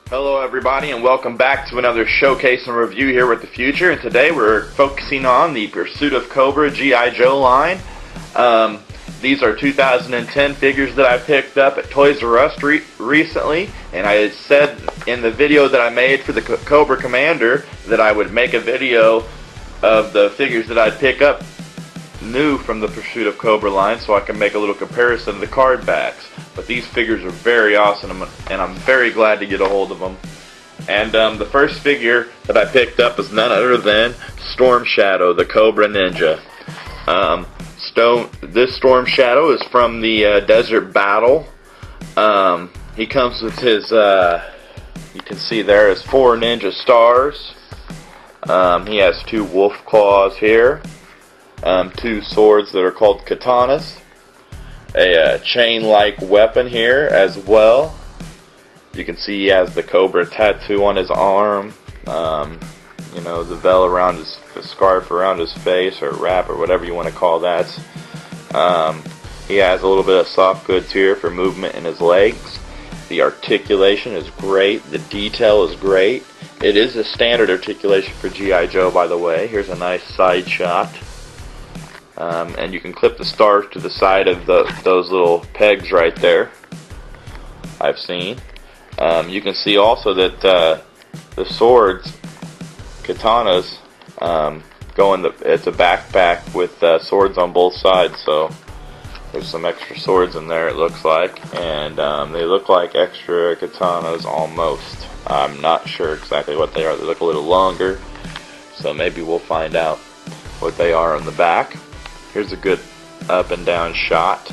Hello everybody and welcome back to another showcase and review here with the Future, and today we're focusing on the Pursuit of Cobra G.I. Joe line. These are 2010 figures that I picked up at Toys R Us recently, and I said in the video that I made for the Cobra Commander that I would make a video of the figures that I'd pick up new from the Pursuit of Cobra line so I can make a little comparison of the card backs. But these figures are very awesome and I'm very glad to get a hold of them. And the first figure that I picked up is none other than Storm Shadow, the Cobra Ninja. This Storm Shadow is from the Desert Battle. He comes with his, you can see there, his 4 ninja stars. He has 2 wolf claws here. 2 swords that are called katanas, a chain-like weapon here as well. You can see he has the Cobra tattoo on his arm, you know, the veil around the scarf around his face, or wrap, or whatever you want to call that. He has a little bit of soft goods here for movement in his legs. The articulation is great, the detail is great. It is a standard articulation for G.I. Joe, by the way. Here's a nice side shot. And you can clip the stars to the side of those little pegs right there, I've seen. You can see also that the swords, katanas, go in it's a backpack with swords on both sides, so there's some extra swords in there, it looks like. And they look like extra katanas almost. I'm not sure exactly what they are. They look a little longer, so maybe we'll find out what they are on the back. Here's a good up and down shot.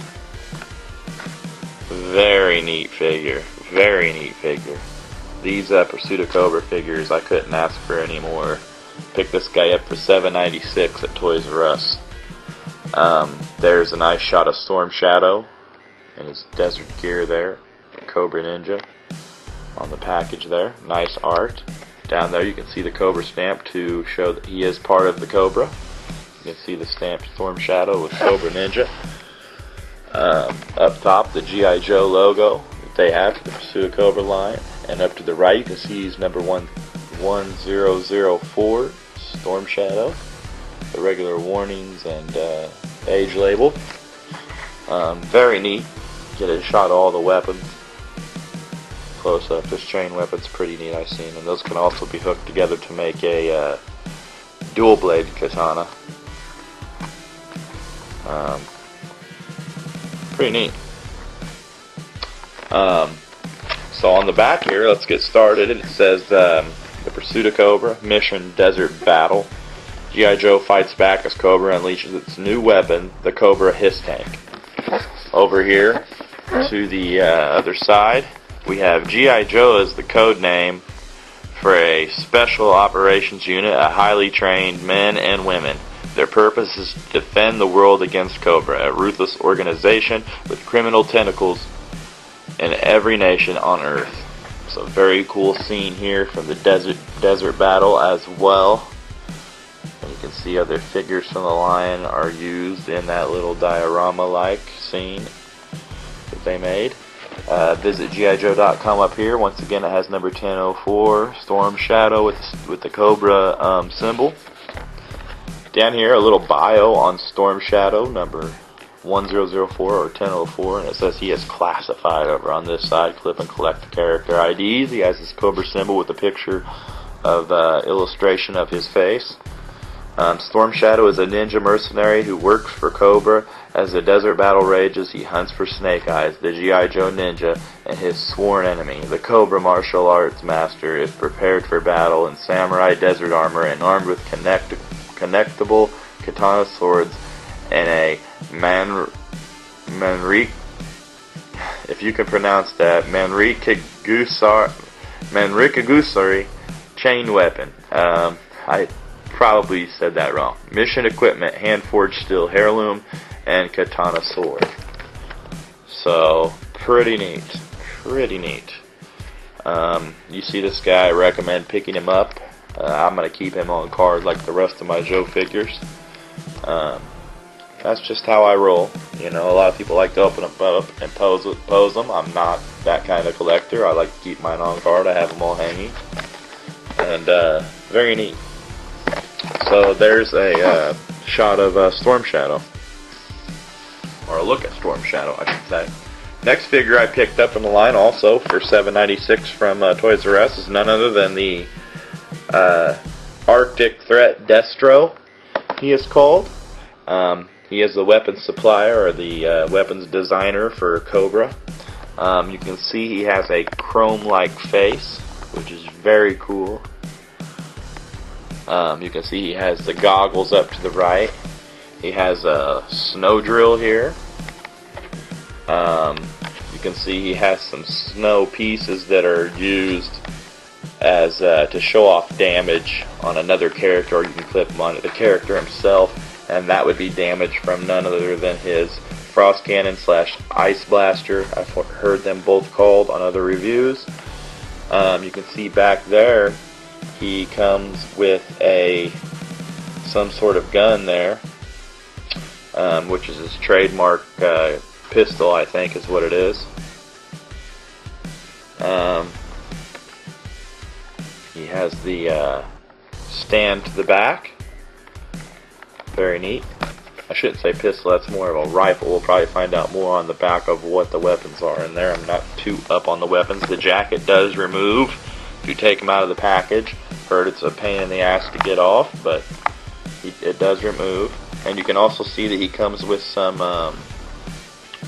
Very neat figure. Very neat figure. These Pursuit of Cobra figures, I couldn't ask for any more. Picked this guy up for $7.96 at Toys R Us. There's a nice shot of Storm Shadow in his desert gear there. Cobra Ninja on the package there. Nice art. Down there you can see the Cobra stamp to show that he is part of the Cobra. You can see the stamped Storm Shadow with Cobra Ninja. Up top, the G.I. Joe logo that they have for the Pursuit of Cobra line. And up to the right, you can see he's number 1004, Storm Shadow. The regular warnings and age label. Very neat. Get a shot of all the weapons. Close up. This chain weapon's pretty neat, I've seen. And those can also be hooked together to make a dual blade katana. Pretty neat. So on the back here, let's get started. It says the Pursuit of Cobra, Mission Desert Battle. G.I. Joe fights back as Cobra unleashes its new weapon, the Cobra H.I.S.S tank. Over here to the other side, we have G.I. Joe as the code name for a special operations unit of highly trained men and women. Their purpose is to defend the world against Cobra, a ruthless organization with criminal tentacles in every nation on Earth. So very cool scene here from the desert battle as well. And you can see other figures from the line are used in that little diorama-like scene that they made. Visit GIJoe.com up here. Once again, it has number 1004, Storm Shadow with the Cobra symbol. Down here, a little bio on Storm Shadow, number 1004 or 1004, and it says he is classified over on this side. Clip and collect the character IDs. He has his Cobra symbol with a picture of illustration of his face. Storm Shadow is a ninja mercenary who works for Cobra. As the desert battle rages, he hunts for Snake Eyes, the G.I. Joe ninja, and his sworn enemy. The Cobra martial arts master is prepared for battle in samurai desert armor and armed with connectable katana swords and a if you can pronounce that, Manrikagusari chain weapon. I probably said that wrong. Mission equipment, hand-forged steel heirloom, and katana sword. So, pretty neat. Pretty neat. You see this guy, I recommend picking him up. I'm going to keep him on card like the rest of my Joe figures. that's just how I roll. You know, a lot of people like to open them up and pose them. I'm not that kind of collector. I like to keep mine on card. I have them all hanging. And very neat. So there's a shot of Storm Shadow. Or a look at Storm Shadow, I should say. Next figure I picked up in the line also for $7.96 from Toys R Us is none other than the Arctic Threat Destro, he is called. He is the weapons supplier or the weapons designer for Cobra. You can see he has a chrome-like face, which is very cool. You can see he has the goggles up to the right. He has a snow drill here. You can see he has some snow pieces that are used as to show off damage on another character, or you can clip them onto the character himself, and that would be damage from none other than his Frost Cannon / Ice Blaster. I've heard them both called on other reviews. You can see back there he comes with some sort of gun there, which is his trademark pistol, I think is what it is. He has the stand to the back. Very neat. I shouldn't say pistol, that's more of a rifle. We'll probably find out more on the back of what the weapons are in there. I'm not too up on the weapons. The jacket does remove if you take them out of the package. Heard it's a pain in the ass to get off, but it does remove. And you can also see that he comes with some,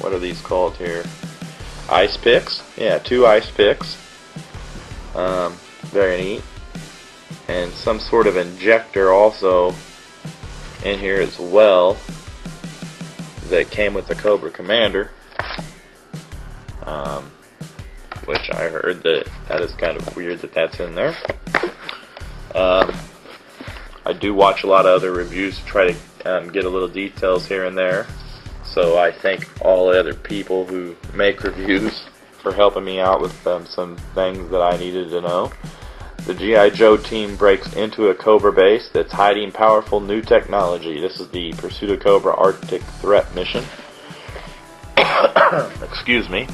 what are these called here? Ice picks. Yeah, 2 ice picks. Very neat. And some sort of injector also in here as well that came with the Cobra Commander, which I heard that is kind of weird that that's in there. I do watch a lot of other reviews to try to get a little details here and there, so I thank all the other people who make reviews for helping me out with some things that I needed to know. The G.I. Joe team breaks into a Cobra base that's hiding powerful new technology. This is the Pursuit of Cobra Arctic Threat mission. Excuse me.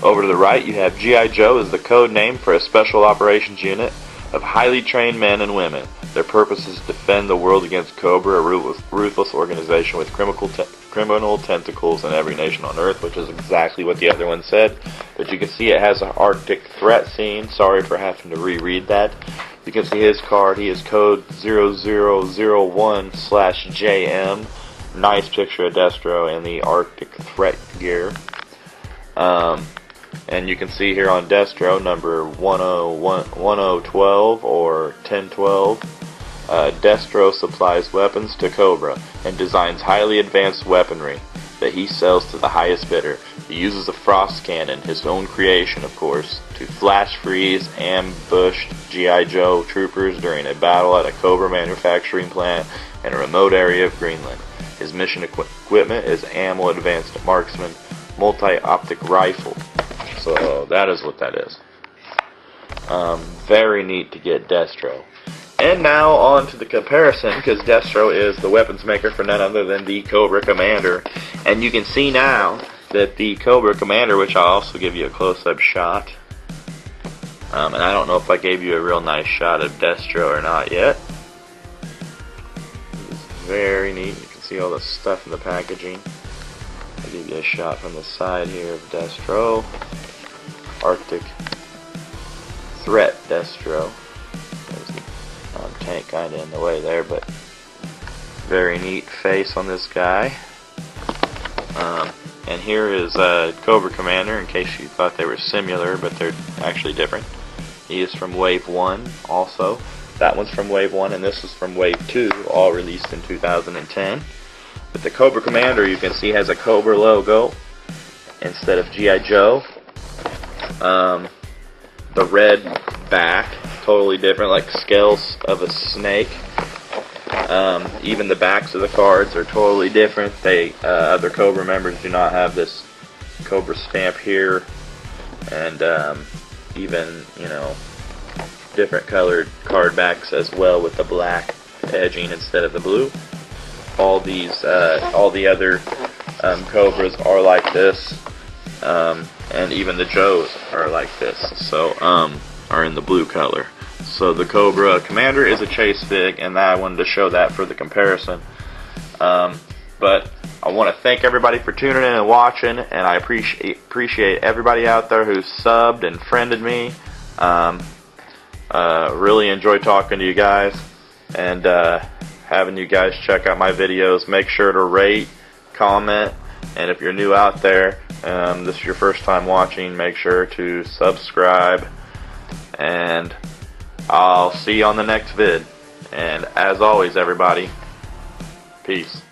Over to the right, you have G.I. Joe as the code name for a special operations unit of highly trained men and women. Their purpose is to defend the world against Cobra, a ruthless organization with criminal tentacles in every nation on Earth, which is exactly what the other one said. But you can see it has an Arctic threat scene. Sorry for having to reread that. You can see his card. He is code 0001/JM. Nice picture of Destro and the Arctic threat gear. And you can see here on Destro, number 1012 or 1012, Destro supplies weapons to Cobra and designs highly advanced weaponry that he sells to the highest bidder. He uses a Frost Cannon, his own creation of course, to flash freeze ambushed G.I. Joe troopers during a battle at a Cobra manufacturing plant in a remote area of Greenland. His mission equipment is ammo advanced marksman multi-optic rifle. So that is what that is. Very neat to get Destro. And now on to the comparison, because Destro is the weapons maker for none other than the Cobra Commander. And you can see now that the Cobra Commander, which I'll also give you a close-up shot, and I don't know if I gave you a real nice shot of Destro or not yet. It's very neat. You can see all the stuff in the packaging. I'll give you a shot from the side here of Destro. Arctic Threat Destro. There's the tank kind of in the way there, but very neat face on this guy. And here is Cobra Commander, in case you thought they were similar, but they're actually different. He is from Wave 1 also. That one's from Wave 1, and this is from Wave 2, all released in 2010. But the Cobra Commander, you can see, has a Cobra logo instead of G.I. Joe. The red back, totally different, like scales of a snake. Even the backs of the cards are totally different. Other Cobra members do not have this Cobra stamp here, and even, different colored card backs as well with the black edging instead of the blue. all the other Cobras are like this, and even the Joes are like this. So are in the blue color. So the Cobra Commander is a Chase fig, and I wanted to show that for the comparison. But I want to thank everybody for tuning in and watching, and I appreciate everybody out there who subbed and friended me. Really enjoy talking to you guys, and having you guys check out my videos. Make sure to rate, comment, and if you're new out there, this is your first time watching, make sure to subscribe, and I'll see you on the next vid. And as always, everybody, peace.